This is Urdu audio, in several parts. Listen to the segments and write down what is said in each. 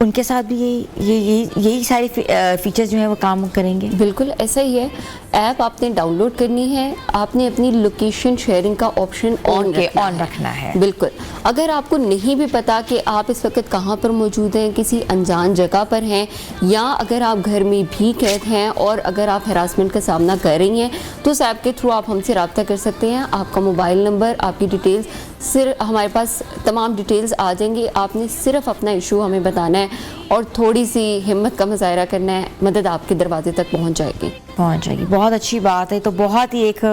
ان کے ساتھ بھی یہی ساری فیچرز جو ہیں وہ کام کریں گے؟ بالکل ایسا ہی ہے. ایپ آپ نے ڈاؤن لوڈ کرنی ہے, آپ نے اپنی لوکیشن شیئرنگ کا آپشن آن رکھنا ہے. بالکل. اگر آپ کو نہیں بھی پتا کہ آپ اس وقت کہاں پر موجود ہیں, کسی انجان جگہ پر ہیں, یا اگر آپ گھر میں بھی قید ہیں اور اگر آپ ہراسمنٹ کا سامنا کر رہی ہیں, تو اس ایپ کے تھرو آپ ہم سے رابطہ کر سکتے ہیں. آپ کا موبائل نمبر, آپ کی ڈیٹیلز, صرف ہمارے پاس تمام ڈیٹیلز آ جائیں گی. آپ نے صرف اپنا ایشو ہمیں بتانا ہے اور تھوڑی سی ہمت کا مظاہرہ کرنا ہے, مدد آپ کے دروازے تک پہنچ جائے گی. بہت اچھی بات ہے. تو بہت ہی ایک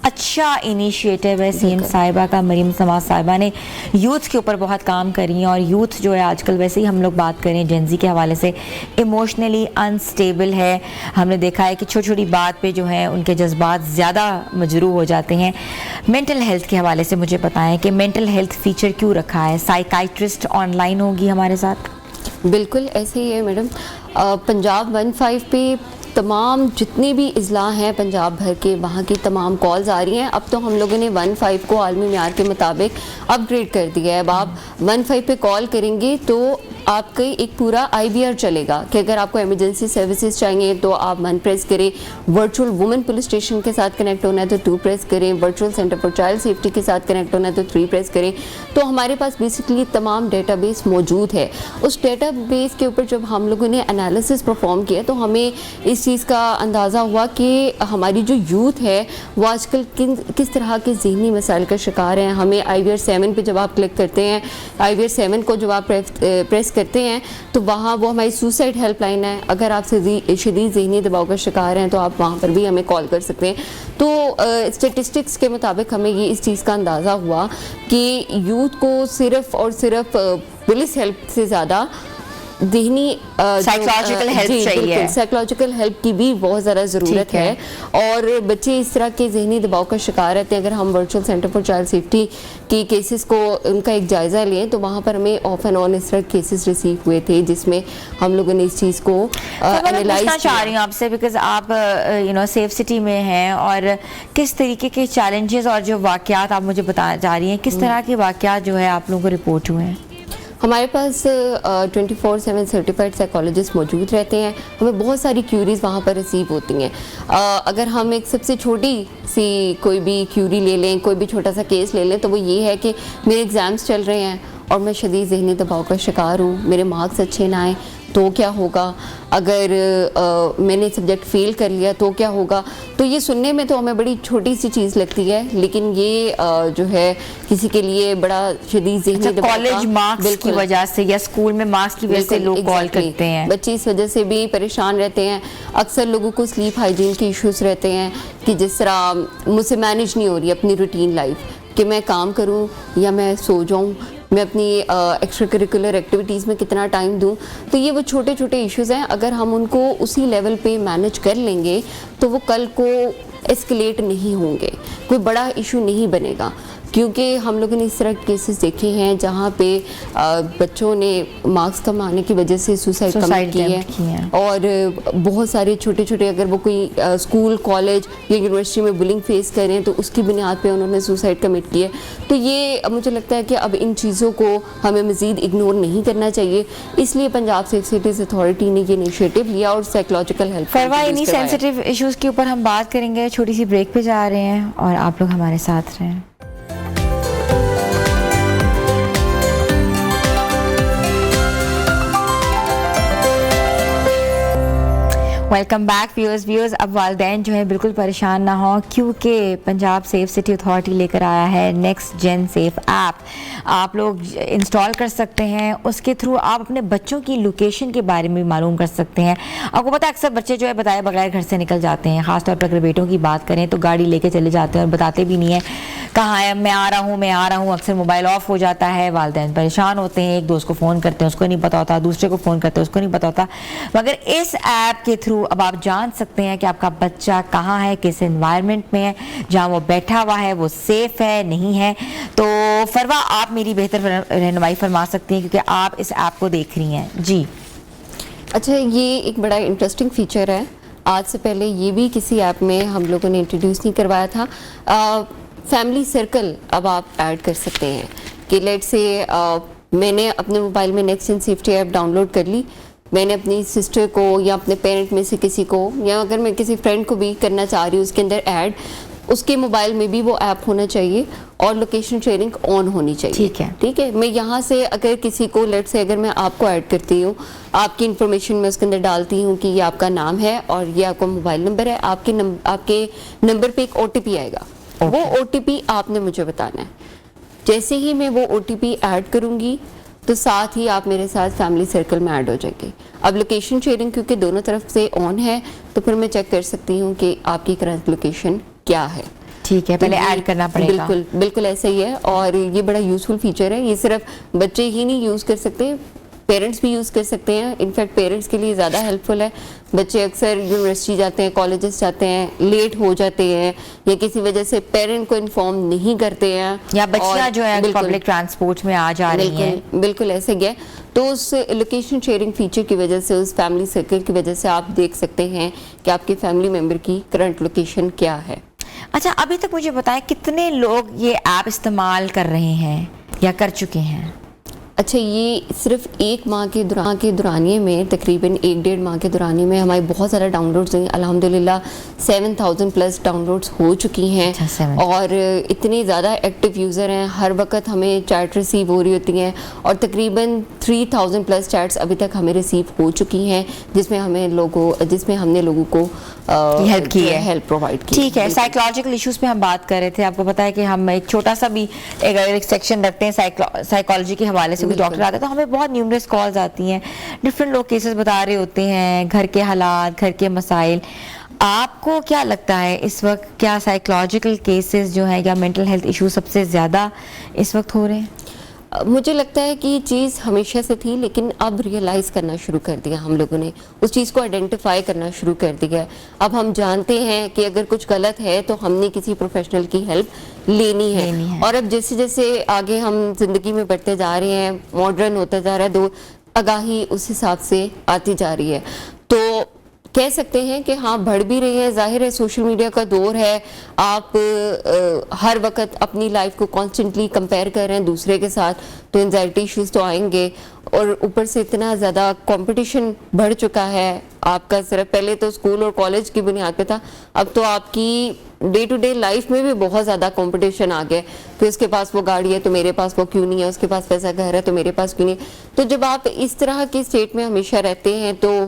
اچھا انیشیٹو ہے سی ایم صاحبہ کا. مریم سماج صاحبہ نے یوتھ کے اوپر بہت کام کری ہیں, اور یوتھ جو ہے آج کل ویسے ہی ہم لوگ بات کریں جنزی کے حوالے سے ایموشنلی انسٹیبل ہے. ہم نے دیکھا ہے کہ چھوٹی چھوٹی بات پہ جو ہے ان کے جذبات زیادہ مجروح ہو جاتے ہیں. مینٹل ہیلتھ کے حوالے سے مجھے بتائیں کہ مینٹل ہیلتھ فیچر کیوں رکھا ہے؟ سائیکائٹرسٹ آن لائن ہوگی ہمارے ساتھ؟ بالکل ایسے ہی ہے میڈم. پنجاب 15 پہ تمام جتنے بھی اضلاع ہیں پنجاب بھر کے, وہاں کی تمام کالز آ رہی ہیں. اب تو ہم لوگوں نے 15 کو عالمی معیار کے مطابق اپ گریڈ کر دیا ہے. اب آپ 15 پہ کال کریں گے تو آپ کا ایک پورا IBR چلے گا کہ اگر آپ کو ایمرجنسی سروسز چاہیے تو آپ 1 پریس کریں, ورچوئل وومن پولیس اسٹیشن کے ساتھ کنیکٹ ہونا ہے تو 2 پریس کریں, virtual centre for child safety کے ساتھ کنیکٹ ہونا ہے تو 3 پریس کریں. تو ہمارے پاس بیسکلی تمام ڈیٹا بیس موجود ہے. اس ڈیٹا بیس کے اوپر جب ہم لوگوں نے انالیسس پرفارم کیا تو ہمیں اس چیز کا اندازہ ہوا کہ ہماری جو یوتھ ہے وہ آج کل کس طرح کے ذہنی مسائل کا شکار ہیں. ہمیں IBR 7 پہ جب آپ کلک کرتے ہیں, IBR 7 کو جب آپ پریس کرتے ہیں تو وہاں وہ ہماری سوسائڈ ہیلپ لائن ہے. اگر آپ شدید ذہنی دباؤ کا شکار ہیں تو آپ وہاں پر بھی ہمیں کال کر سکتے ہیں. تو اسٹیٹسٹکس کے مطابق ہمیں یہ اس چیز کا اندازہ ہوا کہ یوتھ کو صرف اور صرف پولیس ہیلپ سے زیادہ ذہنی سائیکولوجیکل ہیلپ چاہیے, سائیکولوجیکل ہیلپ کی بھی بہت زیادہ ضرورت ہے. اور بچے اس طرح کے ذہنی دباؤ کا شکار رہتے ہیں. اگر ہم virtual centre for child safety کی کیسز کو ان کا ایک جائزہ لیں تو وہاں پر ہمیں آف اینڈ آن اس طرح کیسز ریسیو ہوئے تھے جس میں ہم لوگوں نے اس چیز کو انالائز کیا. چاہ رہی ہوں آپ سے بیکاز آپ سیف سٹی میں ہیں, اور کس طریقے کے چیلنجز اور جو واقعات آپ مجھے بتا جا رہی ہیں, کس طرح کے واقعات جو ہے آپ لوگوں کو رپورٹ ہوئے ہیں؟ ہمارے پاس 24/7 سرٹیفائڈ سائیکالوجسٹ موجود رہتے ہیں. ہمیں بہت ساری کیوریز وہاں پر ریسیو ہوتی ہیں. اگر ہم ایک سب سے چھوٹی سی کوئی بھی کیوری لے لیں, کوئی بھی چھوٹا سا کیس لے لیں, تو وہ یہ ہے کہ میرے ایگزامس چل رہے ہیں اور میں شدید ذہنی دباؤ کا شکار ہوں, میرے مارکس اچھے نہ آئیں تو کیا ہوگا, اگر میں نے سبجیکٹ فیل کر لیا تو کیا ہوگا. تو یہ سننے میں تو ہمیں بڑی چھوٹی سی چیز لگتی ہے, لیکن یہ جو ہے کسی کے لیے بڑا شدید ذہنی دباؤ, کالج مارکس کی وجہ سے یا اسکول میں مارکس کی وجہ سے لوگ کال کرتے ہیں. بچے اس وجہ سے بھی پریشان رہتے ہیں. اکثر لوگوں کو سلیپ ہائیجین کے ایشوز رہتے ہیں کہ جس طرح مجھ سے مینیج نہیں ہو رہی اپنی روٹین لائف, کہ میں کام کروں یا میں سو جاؤں, میں اپنی ایکسٹرا کریکولر ایکٹیویٹیز میں کتنا ٹائم دوں. تو یہ وہ چھوٹے چھوٹے ایشوز ہیں. اگر ہم ان کو اسی لیول پہ مینیج کر لیں گے تو وہ کل کو ایسکلیٹ نہیں ہوں گے, کوئی بڑا ایشو نہیں بنے گا. کیونکہ ہم لوگوں نے اس طرح کیسز دیکھے ہیں جہاں پہ بچوں نے مارکس کم آنے کی وجہ سے سوسائڈ کمٹ کی ہے, اور بہت سارے چھوٹے چھوٹے اگر وہ کوئی اسکول, کالج یا یونیورسٹی میں بلنگ فیس کریں تو اس کی بنیاد پہ انہوں نے سوسائڈ کمٹ کی ہے. تو یہ مجھے لگتا ہے کہ اب ان چیزوں کو ہمیں مزید اگنور نہیں کرنا چاہیے. اس لیے پنجاب سیف سٹیز اتھارٹی نے یہ انیشیٹو لیا اور سائیکولوجیکل ہیلپ. فروا, انہی سینسیٹیو ایشوز کے اوپر ہم بات کریں گے. چھوٹی سی بریک پہ جا رہے ہیں اور آپ لوگ ہمارے ساتھ رہیں. Welcome back viewers. اب والدین جو ہے بالکل پریشان نہ ہوں, کیونکہ پنجاب سیف سٹی اتھارٹی لے کر آیا ہے نیکسٹ جن سیف ایپ. آپ لوگ انسٹال کر سکتے ہیں. اس کے تھرو آپ اپنے بچوں کی لوکیشن کے بارے میں معلوم کر سکتے ہیں. آپ کو پتہ ہے اکثر بچے جو ہے بتائے بغیر گھر سے نکل جاتے ہیں, خاص طور پر اگر بیٹوں کی بات کریں تو گاڑی لے کے چلے جاتے ہیں اور بتاتے بھی نہیں ہیں کہاں ہے, میں آ رہا ہوں. اکثر موبائل آف ہو جاتا ہے, والدین پریشان ہوتے ہیں, ایک دوست کو فون کرتے ہیں اس کو نہیں پتا ہوتا, دوسرے کو فون کرتے ہیں اس کو نہیں پتا ہوتا. مگر اس ایپ کے تھرو اب آپ جان سکتے ہیں کہ آپ کا بچہ کہاں ہے, کس انوائرمنٹ میں ہے, جہاں وہ بیٹھا ہوا ہے وہ سیف ہے نہیں ہے. تو فروا, آپ میری بہتر رہنمائی فرما سکتی ہیں کیونکہ آپ اس ایپ کو دیکھ رہی ہیں. جی اچھا, یہ ایک بڑا انٹرسٹنگ فیچر ہے. آج سے پہلے یہ بھی کسی ایپ میں ہم لوگوں نے انٹروڈیوس نہیں کروایا تھا. فیملی سرکل اب آپ ایڈ کر سکتے ہیں کہ لیٹ سے میں نے اپنے موبائل میں next in safety app download کر لی, میں نے اپنی سسٹر کو یا اپنے پیرنٹ میں سے کسی کو, یا اگر میں کسی فرینڈ کو بھی کرنا چاہ رہی ہوں اس کے اندر ایڈ, اس کے موبائل میں بھی وہ ایپ ہونا چاہیے اور لوکیشن شیئرنگ آن ہونی چاہیے. ٹھیک ہے, میں یہاں سے اگر کسی کو لیٹ سے اگر میں آپ کو ایڈ کرتی ہوں, آپ کی انفارمیشن میں اس کے اندر ڈالتی ہوں کہ یہ آپ کا نام ہے اور یہ آپ کا موبائل نمبر ہے, آپ کے نمبر پہ ایک OTP آئے گا, وہ OTP آپ نے مجھے بتانا ہے. جیسے ہی میں وہ OTP ایڈ کروں گی تو ساتھ ہی آپ میرے ساتھ فیملی سرکل میں ایڈ ہو جائیں گے. اب لوکیشن شیئرنگ کیونکہ دونوں طرف سے آن ہے تو پھر میں چیک کر سکتی ہوں کہ آپ کی کرنٹ لوکیشن کیا ہے. ٹھیک ہے, پہلے ایڈ کرنا پڑے گا. بالکل ایسا ہی ہے, اور یہ بڑا یوزفل فیچر ہے. یہ صرف بچے ہی نہیں یوز کر سکتے, پیرنٹس بھی یوز کر سکتے ہیں. انفیکٹ پیرنٹس کے لیے زیادہ ہیلپ فل ہے. بچے اکثر یونیورسٹی جاتے ہیں, کالجز جاتے ہیں, لیٹ ہو جاتے ہیں یا کسی وجہ سے پیرنٹ کو انفارم نہیں کرتے ہیں, یا بچیاں جو ہے پبلک ٹرانسپورٹ میں آ جا رہی ہیں. بالکل ایسے ہی ہے. تو اس لوکیشن شیئرنگ فیچر کی وجہ سے, اس فیملی سرکل کی وجہ سے آپ دیکھ سکتے ہیں کہ آپ کے فیملی ممبر کی کرنٹ لوکیشن کیا ہے. اچھا, ابھی تک مجھے بتائیں کتنے لوگ یہ ایپ استعمال کر رہے ہیں یا کر چکے ہیں؟ اچھا, یہ صرف ایک ماہ کے دورانیے میں, تقریباً 1-1.5 ماہ کے دورانیے میں ہماری بہت زیادہ ڈاؤن لوڈز ہوئی. الحمدللہ 7000 پلس ڈاؤن لوڈز ہو چکی ہیں, اور اتنے زیادہ ایکٹیو یوزر ہیں. ہر وقت ہمیں چیٹ ریسیو ہو رہی ہوتی ہیں, اور تقریباً 3000 پلس چیٹس ابھی تک ہمیں ریسیو ہو چکی ہیں, جس میں ہم نے لوگوں کو ہیلپ کی ہے, ہیلپ پرووائڈ کی. ٹھیک ہے, سائیکولوجیکل ایشوز پہ ہم بات کر رہے تھے. آپ کو پتا ہے کہ ہم ایک چھوٹا سا بھی ایک سیکشن رکھتے ہیں سائیکالوجی کے حوالے سے. ڈاکٹر آتے ہیں تو ہمیں بہت نیومرس کالز آتی ہیں, ڈفرینٹ لوگ کیسز بتا رہے ہوتے ہیں, گھر کے حالات, گھر کے مسائل. آپ کو کیا لگتا ہے اس وقت کیا سائیکولوجیکل کیسز جو ہیں یا مینٹل ہیلتھ ایشو سب سے زیادہ اس وقت ہو رہے ہیں؟ مجھے لگتا ہے کہ یہ چیز ہمیشہ سے تھی, لیکن اب ریئلائز کرنا شروع کر دیا ہم لوگوں نے, اس چیز کو آئیڈینٹیفائی کرنا شروع کر دیا. اب ہم جانتے ہیں کہ اگر کچھ غلط ہے تو ہم نے کسی پروفیشنل کی ہیلپ لینی ہے. اور اب جیسے جیسے آگے ہم زندگی میں بڑھتے جا رہے ہیں, ماڈرن ہوتا جا رہا ہے, آگاہی اس حساب سے آتی جا رہی ہے. تو کہہ سکتے ہیں کہ ہاں بڑھ بھی رہی ہے. ظاہر ہے سوشل میڈیا کا دور ہے, آپ ہر وقت اپنی لائف کو کانسٹنٹلی کمپیئر کر رہے ہیں دوسرے کے ساتھ, تو انزائٹی ایشوز تو آئیں گے. اور اوپر سے اتنا زیادہ کمپٹیشن بڑھ چکا ہے آپ کا. صرف پہلے تو اسکول اور کالج کی بنیاد پہ تھا, اب تو آپ کی ڈے ٹو ڈے لائف میں بھی بہت زیادہ کمپٹیشن آ گیا کہ اس کے پاس وہ گاڑی ہے تو میرے پاس وہ کیوں نہیں ہے, اس کے پاس ویسا گھر ہے تو میرے پاس کیوں نہیں. تو جب آپ اس طرح کی اسٹیٹ میں ہمیشہ رہتے ہیں تو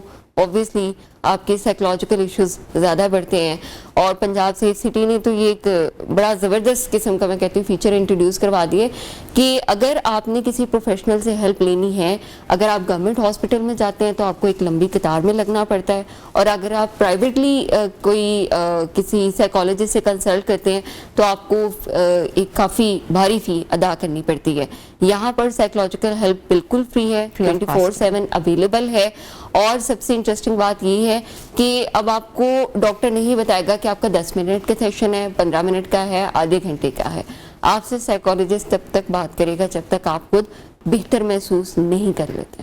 obviously آپ کے سائیکولوجیکل ایشوز زیادہ بڑھتے ہیں. اور پنجاب سیف سٹی نے تو یہ ایک بڑا زبردست قسم کا, میں کہتی ہوں, فیچر انٹروڈیوس کروا دیے کہ اگر آپ نے کسی پروفیشنل سے ہیلپ لینی ہے, اگر آپ گورنمنٹ ہاسپٹل میں جاتے ہیں تو آپ کو ایک لمبی قطار میں لگنا پڑتا ہے, اور اگر آپ پرائیویٹلی کوئی کسی سائیکالوجسٹ سے کنسلٹ کرتے ہیں تو آپ کو ایک کافی بھاری فی ادا کرنی پڑتی ہے. یہاں پر سائیکولوجیکل ہیلپ بالکل فری ہے, 24/7 اویلیبل ہے. اور سب سے انٹرسٹنگ بات یہ ہے کہ اب آپ کو ڈاکٹر نہیں بتائے گا کہ آپ کا 10 منٹ کا سیشن ہے, 15 منٹ کا ہے, آدھے گھنٹے کا ہے. آپ سے سائیکالوجسٹ تب تک بات کرے گا جب تک آپ خود بہتر محسوس نہیں کر لیتے.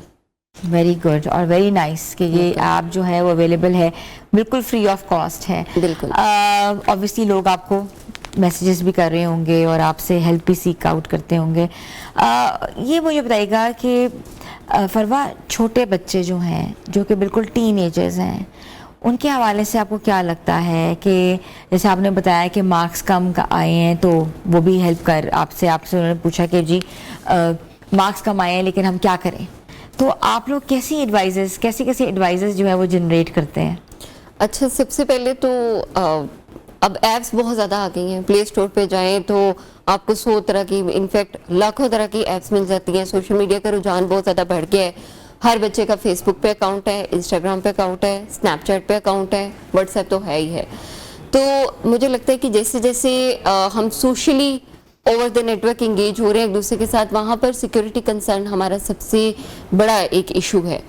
ویری گڈ اور ویری نائس کہ یہ ایپ جو ہے وہ اویلیبل ہے, بالکل فری آف کاسٹ ہے. بالکل obviously لوگ آپ کو میسیجز بھی کر رہے ہوں گے اور آپ سے ہیلپ بھی سیک آؤٹ کرتے ہوں گے. یہ مجھے بتائیے گا کہ فروا, چھوٹے بچے جو ہیں جو کہ بالکل ٹین ایجرز ہیں, ان کے حوالے سے آپ کو کیا لگتا ہے کہ جیسے آپ نے بتایا کہ مارکس کم آئے ہیں تو وہ بھی ہیلپ کر آپ سے انہوں نے پوچھا کہ جی مارکس کم آئے ہیں لیکن ہم کیا کریں, تو آپ لوگ کیسی ایڈوائزز جو ہے وہ جنریٹ کرتے ہیں؟ اچھا, سب سے پہلے تو اب ایپس بہت زیادہ آ گئی ہیں. پلے اسٹور پہ جائیں تو آپ کو 100 طرح کی, انفیکٹ لاکھوں طرح کی ایپس مل جاتی ہیں. سوشل میڈیا کا رجحان بہت زیادہ بڑھ گیا ہے. ہر بچے کا فیس بک پہ اکاؤنٹ ہے, انسٹاگرام پہ اکاؤنٹ ہے, اسنیپ چیٹ پہ اکاؤنٹ ہے, واٹس ایپ تو ہے ہی ہے. تو مجھے لگتا ہے کہ جیسے جیسے ہم socially over the network engage ہو رہے ہیں ایک دوسرے کے ساتھ, وہاں پر سیکیورٹی کنسرن ہمارا سب سے بڑا ایک ایشو ہے.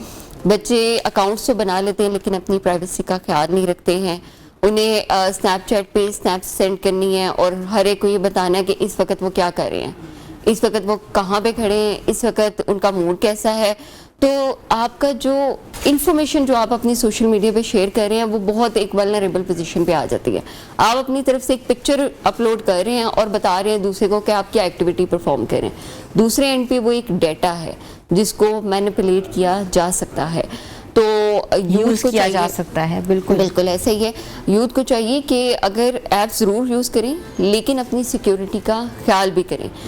بچے اکاؤنٹس تو بنا لیتے ہیں لیکن اپنی پرائیویسی کا خیال نہیں رکھتے ہیں. انہیں اسنیپ چیٹ پہ اسنیپ سینڈ کرنی ہے اور ہر ایک کو یہ بتانا ہے کہ اس وقت وہ کیا کر رہے ہیں, اس وقت وہ کہاں پہ کھڑے ہیں, اس وقت ان کا موڈ کیسا ہے. تو آپ کا جو انفارمیشن جو آپ اپنی سوشل میڈیا پہ شیئر کر رہے ہیں وہ بہت ایک ولنریبل پوزیشن پہ آ جاتی ہے. آپ اپنی طرف سے ایک پکچر اپلوڈ کر رہے ہیں اور بتا رہے ہیں دوسرے کو کہ آپ کیا ایکٹیویٹی پرفارم کریں. دوسرے اینڈ پہ وہ ایک ڈیٹا ہے جس کو مینیپولیٹ کیا جا سکتا ہے. تو یوز کیا جا سکتا ہے. بالکل ایسا ہی ہے. یوتھ کو چاہیے کہ اگر ایپ ضرور یوز کریں لیکن اپنی سیکیورٹی کا خیال بھی کریں.